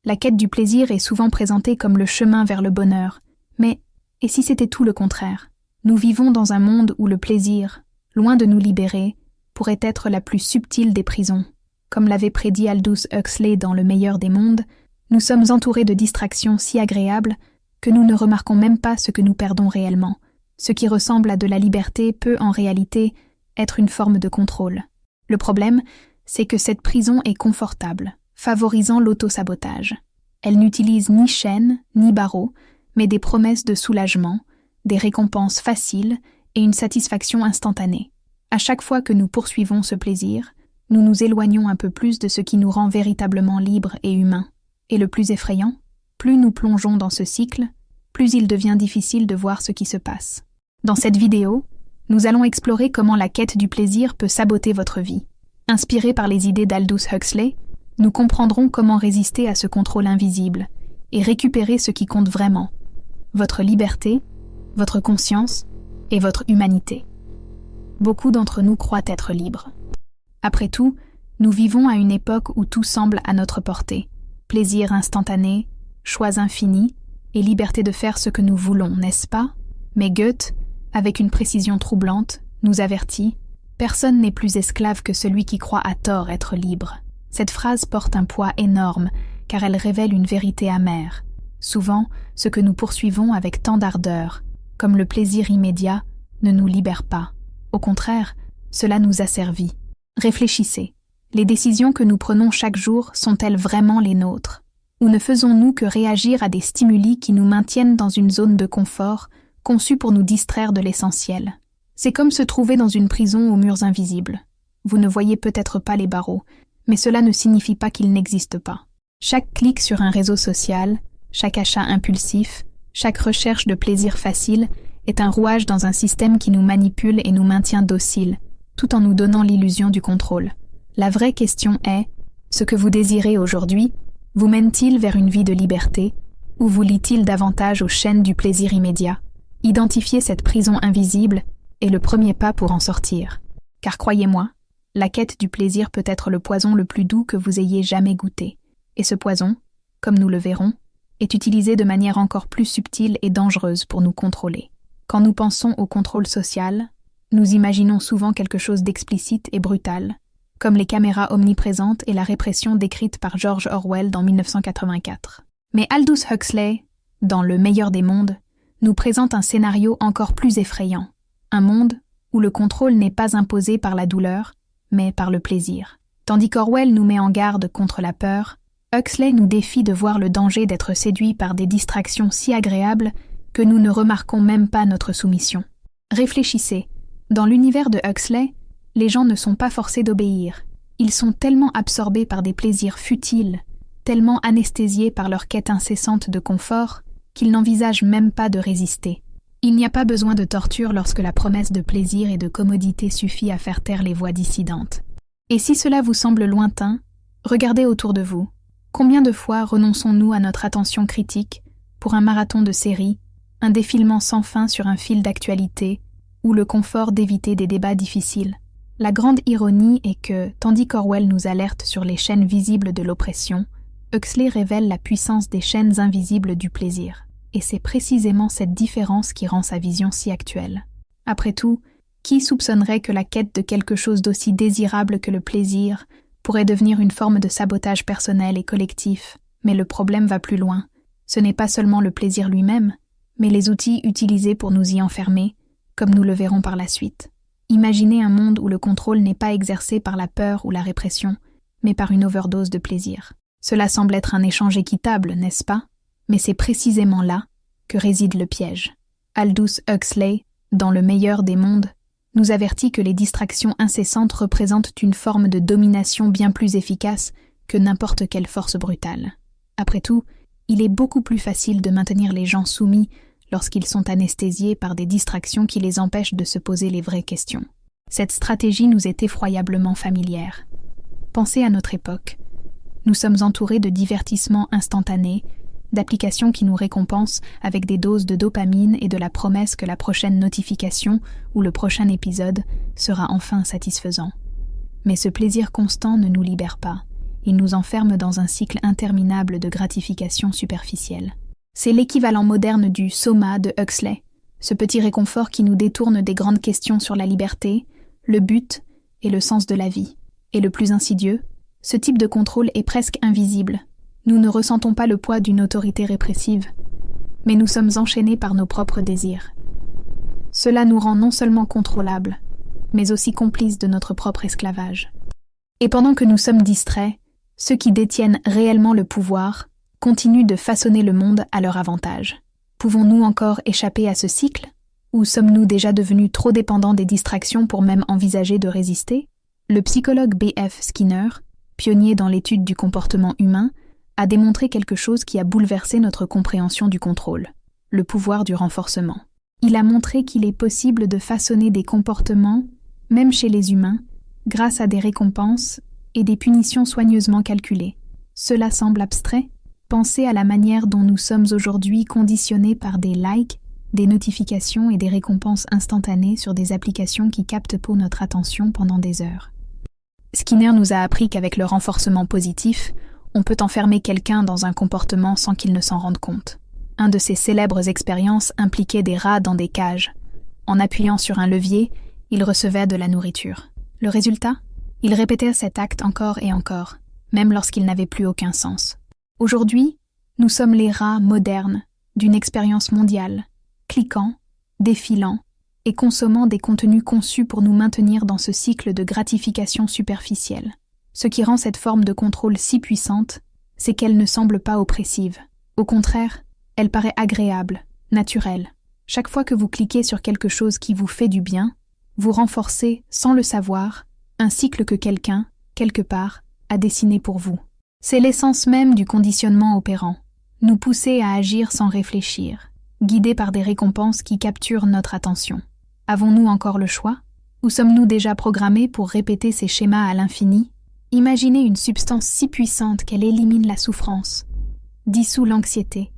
La quête du plaisir est souvent présentée comme le chemin vers le bonheur. Mais, et si c'était tout le contraire? Nous vivons dans un monde où le plaisir, loin de nous libérer, pourrait être la plus subtile des prisons. Comme l'avait prédit Aldous Huxley dans Le meilleur des mondes, nous sommes entourés de distractions si agréables que nous ne remarquons même pas ce que nous perdons réellement. Ce qui ressemble à de la liberté peut en réalité être une forme de contrôle. Le problème, c'est que cette prison est confortable, favorisant l'autosabotage. Elle n'utilise ni chaînes, ni barreaux, mais des promesses de soulagement, des récompenses faciles et une satisfaction instantanée. À chaque fois que nous poursuivons ce plaisir, nous nous éloignons un peu plus de ce qui nous rend véritablement libres et humains. Et le plus effrayant, plus nous plongeons dans ce cycle, plus il devient difficile de voir ce qui se passe. Dans cette vidéo, nous allons explorer comment la quête du plaisir peut saboter votre vie. Inspirés par les idées d'Aldous Huxley, nous comprendrons comment résister à ce contrôle invisible et récupérer ce qui compte vraiment, votre liberté, votre conscience et votre humanité. Beaucoup d'entre nous croient être libres. Après tout, nous vivons à une époque où tout semble à notre portée. Plaisir instantané, choix infinis et liberté de faire ce que nous voulons, n'est-ce pas? Mais Goethe, avec une précision troublante, nous avertit « Personne n'est plus esclave que celui qui croit à tort être libre ». Cette phrase porte un poids énorme car elle révèle une vérité amère. Souvent, ce que nous poursuivons avec tant d'ardeur, comme le plaisir immédiat, ne nous libère pas. Au contraire, cela nous asservit. Réfléchissez. Les décisions que nous prenons chaque jour sont-elles vraiment les nôtres? Ou ne faisons-nous que réagir à des stimuli qui nous maintiennent dans une zone de confort conçue pour nous distraire de l'essentiel? C'est comme se trouver dans une prison aux murs invisibles. Vous ne voyez peut-être pas les barreaux, mais cela ne signifie pas qu'ils n'existent pas. Chaque clic sur un réseau social, chaque achat impulsif, chaque recherche de plaisir facile est un rouage dans un système qui nous manipule et nous maintient dociles, tout en nous donnant l'illusion du contrôle. La vraie question est, ce que vous désirez aujourd'hui, vous mène-t-il vers une vie de liberté, ou vous lie-t-il davantage aux chaînes du plaisir immédiat? Identifier cette prison invisible est le premier pas pour en sortir. Car croyez-moi, la quête du plaisir peut être le poison le plus doux que vous ayez jamais goûté. Et ce poison, comme nous le verrons, est utilisé de manière encore plus subtile et dangereuse pour nous contrôler. Quand nous pensons au contrôle social, nous imaginons souvent quelque chose d'explicite et brutal, comme les caméras omniprésentes et la répression décrite par George Orwell dans 1984. Mais Aldous Huxley, dans Le meilleur des mondes, nous présente un scénario encore plus effrayant. Un monde où le contrôle n'est pas imposé par la douleur, mais par le plaisir. Tandis qu'Orwell nous met en garde contre la peur, Huxley nous défie de voir le danger d'être séduit par des distractions si agréables que nous ne remarquons même pas notre soumission. Réfléchissez, dans l'univers de Huxley, les gens ne sont pas forcés d'obéir. Ils sont tellement absorbés par des plaisirs futiles, tellement anesthésiés par leur quête incessante de confort, qu'ils n'envisagent même pas de résister. Il n'y a pas besoin de torture lorsque la promesse de plaisir et de commodité suffit à faire taire les voix dissidentes. Et si cela vous semble lointain, regardez autour de vous. Combien de fois renonçons-nous à notre attention critique pour un marathon de séries, un défilement sans fin sur un fil d'actualité ou le confort d'éviter des débats difficiles? La grande ironie est que, tandis qu'Orwell nous alerte sur les chaînes visibles de l'oppression, Huxley révèle la puissance des chaînes invisibles du plaisir. Et c'est précisément cette différence qui rend sa vision si actuelle. Après tout, qui soupçonnerait que la quête de quelque chose d'aussi désirable que le plaisir pourrait devenir une forme de sabotage personnel et collectif? Mais le problème va plus loin. Ce n'est pas seulement le plaisir lui-même, mais les outils utilisés pour nous y enfermer, comme nous le verrons par la suite. Imaginez un monde où le contrôle n'est pas exercé par la peur ou la répression, mais par une overdose de plaisir. Cela semble être un échange équitable, n'est-ce pas? Mais c'est précisément là que réside le piège. Aldous Huxley, dans Le meilleur des mondes, nous avertit que les distractions incessantes représentent une forme de domination bien plus efficace que n'importe quelle force brutale. Après tout, il est beaucoup plus facile de maintenir les gens soumis lorsqu'ils sont anesthésiés par des distractions qui les empêchent de se poser les vraies questions. Cette stratégie nous est effroyablement familière. Pensez à notre époque. Nous sommes entourés de divertissements instantanés, d'applications qui nous récompensent avec des doses de dopamine et de la promesse que la prochaine notification ou le prochain épisode sera enfin satisfaisant. Mais ce plaisir constant ne nous libère pas. Il nous enferme dans un cycle interminable de gratification superficielle. C'est l'équivalent moderne du soma de Huxley, ce petit réconfort qui nous détourne des grandes questions sur la liberté, le but et le sens de la vie. Et le plus insidieux, ce type de contrôle est presque invisible. Nous ne ressentons pas le poids d'une autorité répressive, mais nous sommes enchaînés par nos propres désirs. Cela nous rend non seulement contrôlables, mais aussi complices de notre propre esclavage. Et pendant que nous sommes distraits, ceux qui détiennent réellement le pouvoir continuent de façonner le monde à leur avantage. Pouvons-nous encore échapper à ce cycle? Ou sommes-nous déjà devenus trop dépendants des distractions pour même envisager de résister? Le psychologue B.F. Skinner, pionnier dans l'étude du comportement humain, a démontré quelque chose qui a bouleversé notre compréhension du contrôle, le pouvoir du renforcement. Il a montré qu'il est possible de façonner des comportements, même chez les humains, grâce à des récompenses et des punitions soigneusement calculées. Cela semble abstrait? Pensez à la manière dont nous sommes aujourd'hui conditionnés par des likes, des notifications et des récompenses instantanées sur des applications qui captent pour notre attention pendant des heures. Skinner nous a appris qu'avec le renforcement positif, on peut enfermer quelqu'un dans un comportement sans qu'il ne s'en rende compte. Un de ces célèbres expériences impliquait des rats dans des cages. En appuyant sur un levier, ils recevaient de la nourriture. Le résultat? Ils répétaient cet acte encore et encore, même lorsqu'il n'avait plus aucun sens. Aujourd'hui, nous sommes les rats modernes d'une expérience mondiale, cliquant, défilant et consommant des contenus conçus pour nous maintenir dans ce cycle de gratification superficielle. Ce qui rend cette forme de contrôle si puissante, c'est qu'elle ne semble pas oppressive. Au contraire, elle paraît agréable, naturelle. Chaque fois que vous cliquez sur quelque chose qui vous fait du bien, vous renforcez, sans le savoir, un cycle que quelqu'un, quelque part, a dessiné pour vous. C'est l'essence même du conditionnement opérant. Nous pousser à agir sans réfléchir, guidés par des récompenses qui capturent notre attention. Avons-nous encore le choix? Ou sommes-nous déjà programmés pour répéter ces schémas à l'infini? Imaginez une substance si puissante qu'elle élimine la souffrance, dissout l'anxiété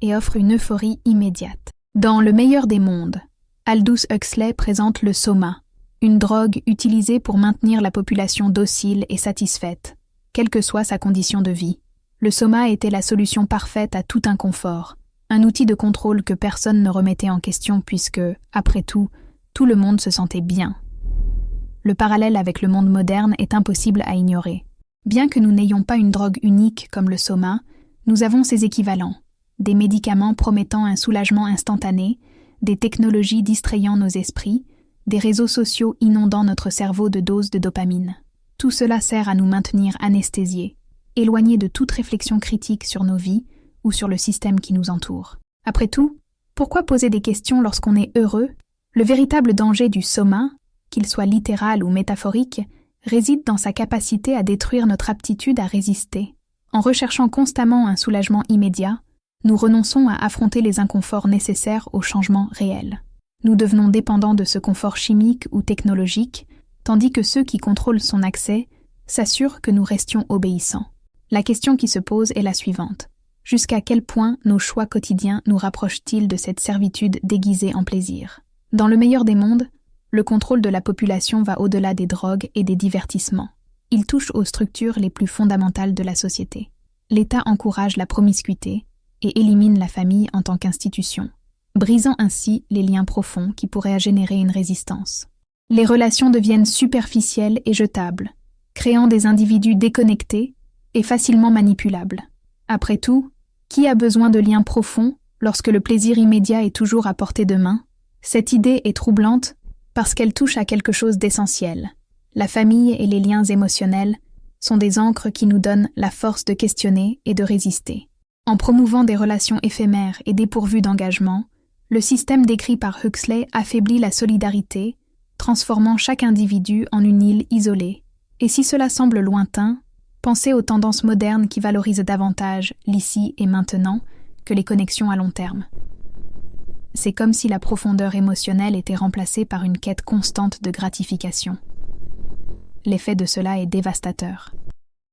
et offre une euphorie immédiate. Dans Le meilleur des mondes, Aldous Huxley présente le soma, une drogue utilisée pour maintenir la population docile et satisfaite, quelle que soit sa condition de vie. Le soma était la solution parfaite à tout inconfort, un outil de contrôle que personne ne remettait en question puisque, après tout le monde se sentait bien. Le parallèle avec le monde moderne est impossible à ignorer. Bien que nous n'ayons pas une drogue unique comme le soma, nous avons ses équivalents, des médicaments promettant un soulagement instantané, des technologies distrayant nos esprits, des réseaux sociaux inondant notre cerveau de doses de dopamine. Tout cela sert à nous maintenir anesthésiés, éloignés de toute réflexion critique sur nos vies ou sur le système qui nous entoure. Après tout, pourquoi poser des questions lorsqu'on est heureux? Le véritable danger du soma, qu'il soit littéral ou métaphorique, réside dans sa capacité à détruire notre aptitude à résister. En recherchant constamment un soulagement immédiat, nous renonçons à affronter les inconforts nécessaires au changement réel. Nous devenons dépendants de ce confort chimique ou technologique, tandis que ceux qui contrôlent son accès s'assurent que nous restions obéissants. La question qui se pose est la suivante. Jusqu'à quel point nos choix quotidiens nous rapprochent-ils de cette servitude déguisée en plaisir? Dans le meilleur des mondes, le contrôle de la population va au-delà des drogues et des divertissements. Il touche aux structures les plus fondamentales de la société. L'État encourage la promiscuité et élimine la famille en tant qu'institution, brisant ainsi les liens profonds qui pourraient générer une résistance. Les relations deviennent superficielles et jetables, créant des individus déconnectés et facilement manipulables. Après tout, qui a besoin de liens profonds lorsque le plaisir immédiat est toujours à portée de main? Cette idée est troublante parce qu'elle touche à quelque chose d'essentiel. La famille et les liens émotionnels sont des ancres qui nous donnent la force de questionner et de résister. En promouvant des relations éphémères et dépourvues d'engagement, le système décrit par Huxley affaiblit la solidarité, transformant chaque individu en une île isolée. Et si cela semble lointain, pensez aux tendances modernes qui valorisent davantage l'ici et maintenant que les connexions à long terme. C'est comme si la profondeur émotionnelle était remplacée par une quête constante de gratification. L'effet de cela est dévastateur.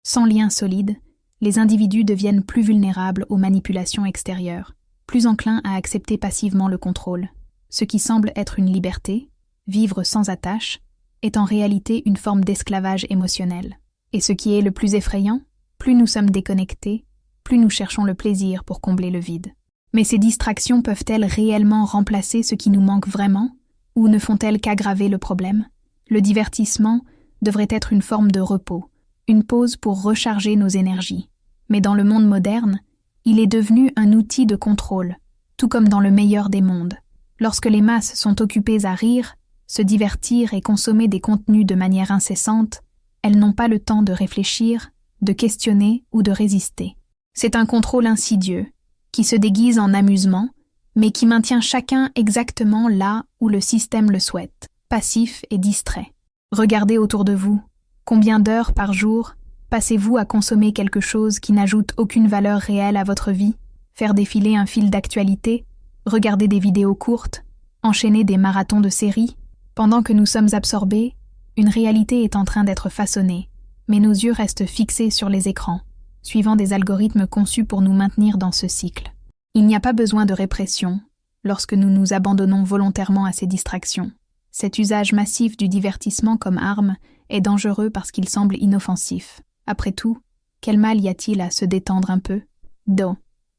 Sans lien solide, les individus deviennent plus vulnérables aux manipulations extérieures, plus enclins à accepter passivement le contrôle. Ce qui semble être une liberté, vivre sans attache, est en réalité une forme d'esclavage émotionnel. Et ce qui est le plus effrayant, plus nous sommes déconnectés, plus nous cherchons le plaisir pour combler le vide. Mais ces distractions peuvent-elles réellement remplacer ce qui nous manque vraiment, ou ne font-elles qu'aggraver le problème? Le divertissement devrait être une forme de repos, une pause pour recharger nos énergies. Mais dans le monde moderne, il est devenu un outil de contrôle, tout comme dans le meilleur des mondes. Lorsque les masses sont occupées à rire, se divertir et consommer des contenus de manière incessante, elles n'ont pas le temps de réfléchir, de questionner ou de résister. C'est un contrôle insidieux, qui se déguise en amusement, mais qui maintient chacun exactement là où le système le souhaite, passif et distrait. Regardez autour de vous. Combien d'heures par jour passez-vous à consommer quelque chose qui n'ajoute aucune valeur réelle à votre vie, faire défiler un fil d'actualité, regarder des vidéos courtes, enchaîner des marathons de séries? Pendant que nous sommes absorbés, une réalité est en train d'être façonnée, mais nos yeux restent fixés sur les écrans, suivant des algorithmes conçus pour nous maintenir dans ce cycle. Il n'y a pas besoin de répression lorsque nous nous abandonnons volontairement à ces distractions. Cet usage massif du divertissement comme arme est dangereux parce qu'il semble inoffensif. Après tout, quel mal y a-t-il à se détendre un peu?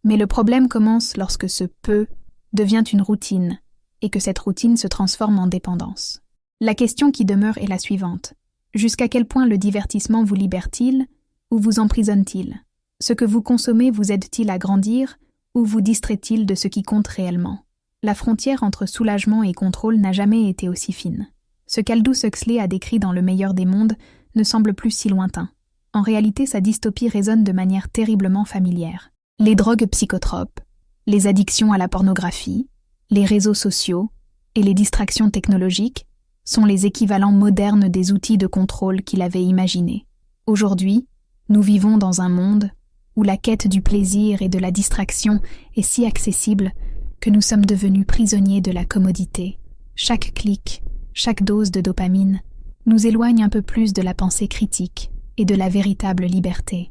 Mais le problème commence lorsque ce « peu » devient une routine et que cette routine se transforme en dépendance. La question qui demeure est la suivante. Jusqu'à quel point le divertissement vous libère-t-il ou vous emprisonne-t-il? Ce que vous consommez vous aide-t-il à grandir ou vous distrait-il de ce qui compte réellement? La frontière entre soulagement et contrôle n'a jamais été aussi fine. Ce qu'Aldous Huxley a décrit dans Le meilleur des mondes ne semble plus si lointain. En réalité, sa dystopie résonne de manière terriblement familière. Les drogues psychotropes, les addictions à la pornographie, les réseaux sociaux et les distractions technologiques sont les équivalents modernes des outils de contrôle qu'il avait imaginés. Aujourd'hui, nous vivons dans un monde où la quête du plaisir et de la distraction est si accessible que nous sommes devenus prisonniers de la commodité. Chaque clic, chaque dose de dopamine nous éloigne un peu plus de la pensée critique et de la véritable liberté.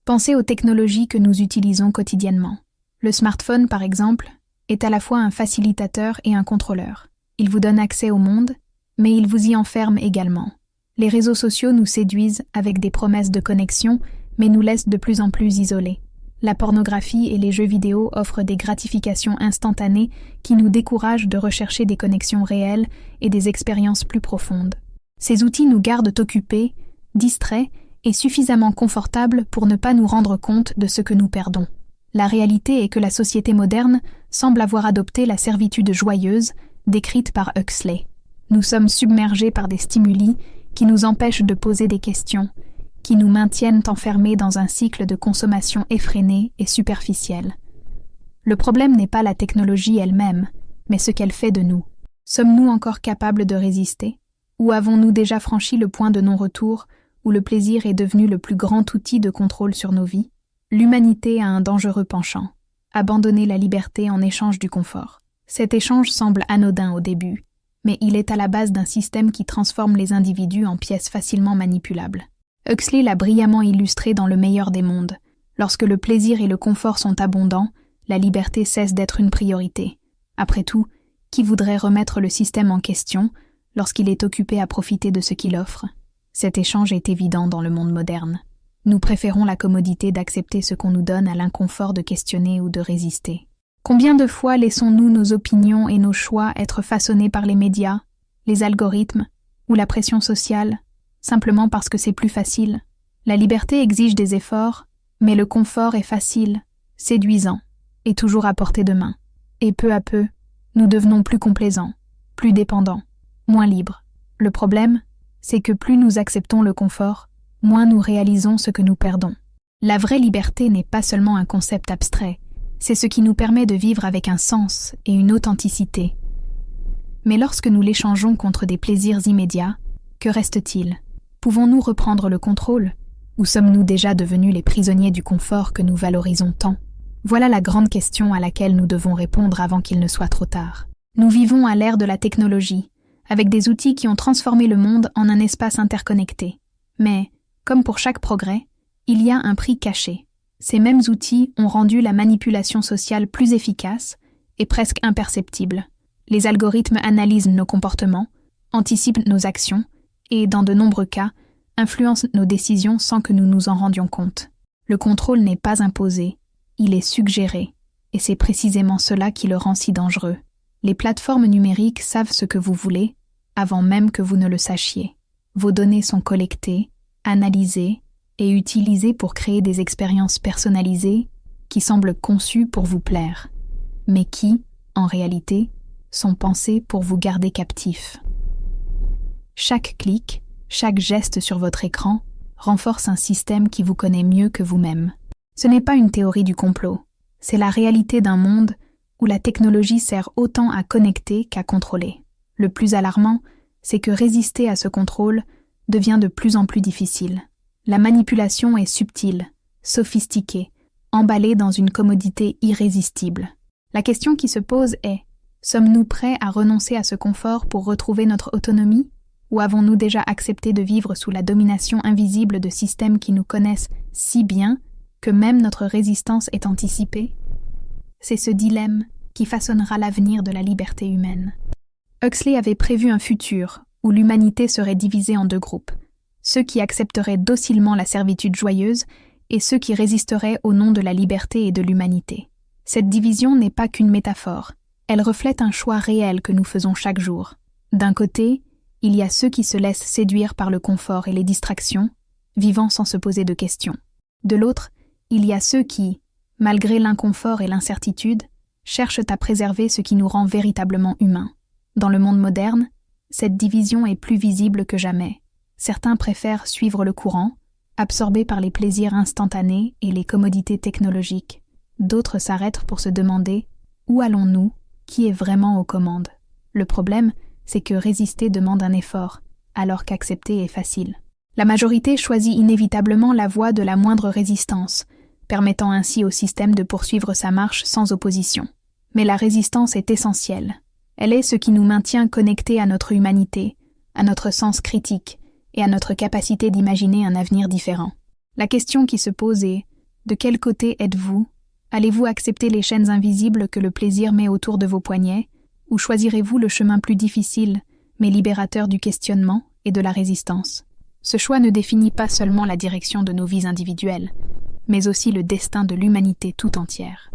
Pensez aux technologies que nous utilisons quotidiennement. Le smartphone, par exemple, est à la fois un facilitateur et un contrôleur. Il vous donne accès au monde, mais il vous y enferme également. Les réseaux sociaux nous séduisent avec des promesses de connexion, mais nous laissent de plus en plus isolés. La pornographie et les jeux vidéo offrent des gratifications instantanées qui nous découragent de rechercher des connexions réelles et des expériences plus profondes. Ces outils nous gardent occupés, distraits et suffisamment confortables pour ne pas nous rendre compte de ce que nous perdons. La réalité est que la société moderne semble avoir adopté la servitude joyeuse décrite par Huxley. Nous sommes submergés par des stimuli qui nous empêchent de poser des questions, qui nous maintiennent enfermés dans un cycle de consommation effréné et superficiel. Le problème n'est pas la technologie elle-même, mais ce qu'elle fait de nous. Sommes-nous encore capables de résister? Ou avons-nous déjà franchi le point de non-retour où le plaisir est devenu le plus grand outil de contrôle sur nos vies? L'humanité a un dangereux penchant, abandonner la liberté en échange du confort. Cet échange semble anodin au début, mais il est à la base d'un système qui transforme les individus en pièces facilement manipulables. Huxley l'a brillamment illustré dans Le meilleur des mondes. Lorsque le plaisir et le confort sont abondants, la liberté cesse d'être une priorité. Après tout, qui voudrait remettre le système en question lorsqu'il est occupé à profiter de ce qu'il offre? Cet échange est évident dans le monde moderne. Nous préférons la commodité d'accepter ce qu'on nous donne à l'inconfort de questionner ou de résister. Combien de fois laissons-nous nos opinions et nos choix être façonnés par les médias, les algorithmes ou la pression sociale, simplement parce que c'est plus facile? La liberté exige des efforts, mais le confort est facile, séduisant et toujours à portée de main. Et peu à peu, nous devenons plus complaisants, plus dépendants, moins libres. Le problème, c'est que plus nous acceptons le confort, moins nous réalisons ce que nous perdons. La vraie liberté n'est pas seulement un concept abstrait, c'est ce qui nous permet de vivre avec un sens et une authenticité. Mais lorsque nous l'échangeons contre des plaisirs immédiats, que reste-t-il? Pouvons-nous reprendre le contrôle? Ou sommes-nous déjà devenus les prisonniers du confort que nous valorisons tant? Voilà la grande question à laquelle nous devons répondre avant qu'il ne soit trop tard. Nous vivons à l'ère de la technologie, avec des outils qui ont transformé le monde en un espace interconnecté. Mais, comme pour chaque progrès, il y a un prix caché. Ces mêmes outils ont rendu la manipulation sociale plus efficace et presque imperceptible. Les algorithmes analysent nos comportements, anticipent nos actions et, dans de nombreux cas, influence nos décisions sans que nous nous en rendions compte. Le contrôle n'est pas imposé, il est suggéré, et c'est précisément cela qui le rend si dangereux. Les plateformes numériques savent ce que vous voulez, avant même que vous ne le sachiez. Vos données sont collectées, analysées et utilisées pour créer des expériences personnalisées qui semblent conçues pour vous plaire, mais qui, en réalité, sont pensées pour vous garder captif. Chaque clic, chaque geste sur votre écran renforce un système qui vous connaît mieux que vous-même. Ce n'est pas une théorie du complot, c'est la réalité d'un monde où la technologie sert autant à connecter qu'à contrôler. Le plus alarmant, c'est que résister à ce contrôle devient de plus en plus difficile. La manipulation est subtile, sophistiquée, emballée dans une commodité irrésistible. La question qui se pose est, sommes-nous prêts à renoncer à ce confort pour retrouver notre autonomie? Ou avons-nous déjà accepté de vivre sous la domination invisible de systèmes qui nous connaissent si bien que même notre résistance est anticipée? C'est ce dilemme qui façonnera l'avenir de la liberté humaine. Huxley avait prévu un futur où l'humanité serait divisée en deux groupes, ceux qui accepteraient docilement la servitude joyeuse et ceux qui résisteraient au nom de la liberté et de l'humanité. Cette division n'est pas qu'une métaphore, elle reflète un choix réel que nous faisons chaque jour. D'un côté, il y a ceux qui se laissent séduire par le confort et les distractions, vivant sans se poser de questions. De l'autre, il y a ceux qui, malgré l'inconfort et l'incertitude, cherchent à préserver ce qui nous rend véritablement humains. Dans le monde moderne, cette division est plus visible que jamais. Certains préfèrent suivre le courant, absorbés par les plaisirs instantanés et les commodités technologiques. D'autres s'arrêtent pour se demander « Où allons-nous ? Qui est vraiment aux commandes ?» Le problème, c'est que résister demande un effort, alors qu'accepter est facile. La majorité choisit inévitablement la voie de la moindre résistance, permettant ainsi au système de poursuivre sa marche sans opposition. Mais la résistance est essentielle. Elle est ce qui nous maintient connectés à notre humanité, à notre sens critique et à notre capacité d'imaginer un avenir différent. La question qui se pose est « De quel côté êtes-vous ? Allez-vous accepter les chaînes invisibles que le plaisir met autour de vos poignets ? Ou choisirez-vous le chemin plus difficile, mais libérateur du questionnement et de la résistance ? Ce choix ne définit pas seulement la direction de nos vies individuelles, mais aussi le destin de l'humanité tout entière.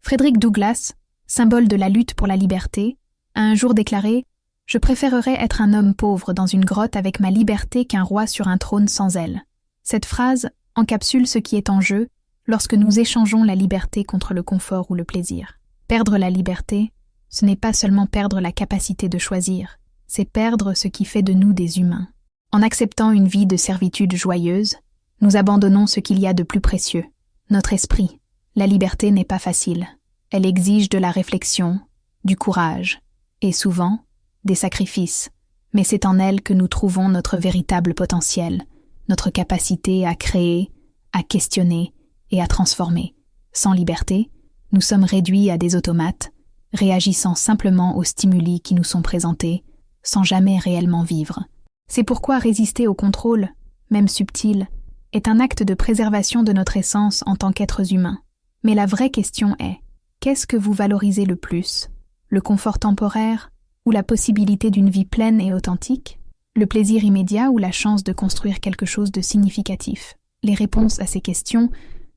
Frederick Douglass, symbole de la lutte pour la liberté, a un jour déclaré « Je préférerais être un homme pauvre dans une grotte avec ma liberté qu'un roi sur un trône sans elle ». Cette phrase encapsule ce qui est en jeu lorsque nous échangeons la liberté contre le confort ou le plaisir. Perdre la liberté, ce n'est pas seulement perdre la capacité de choisir, c'est perdre ce qui fait de nous des humains. En acceptant une vie de servitude joyeuse, nous abandonnons ce qu'il y a de plus précieux, notre esprit. La liberté n'est pas facile. Elle exige de la réflexion, du courage, et souvent, des sacrifices. Mais c'est en elle que nous trouvons notre véritable potentiel, notre capacité à créer, à questionner et à transformer. Sans liberté, nous sommes réduits à des automates, réagissant simplement aux stimuli qui nous sont présentés, sans jamais réellement vivre. C'est pourquoi résister au contrôle, même subtil, est un acte de préservation de notre essence en tant qu'êtres humains. Mais la vraie question est, qu'est-ce que vous valorisez le plus ? Le confort temporaire ou la possibilité d'une vie pleine et authentique ? Le plaisir immédiat ou la chance de construire quelque chose de significatif ? Les réponses à ces questions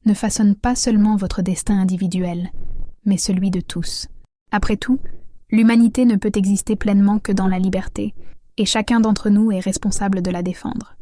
ne façonnent pas seulement votre destin individuel, mais celui de tous. Après tout, l'humanité ne peut exister pleinement que dans la liberté, et chacun d'entre nous est responsable de la défendre.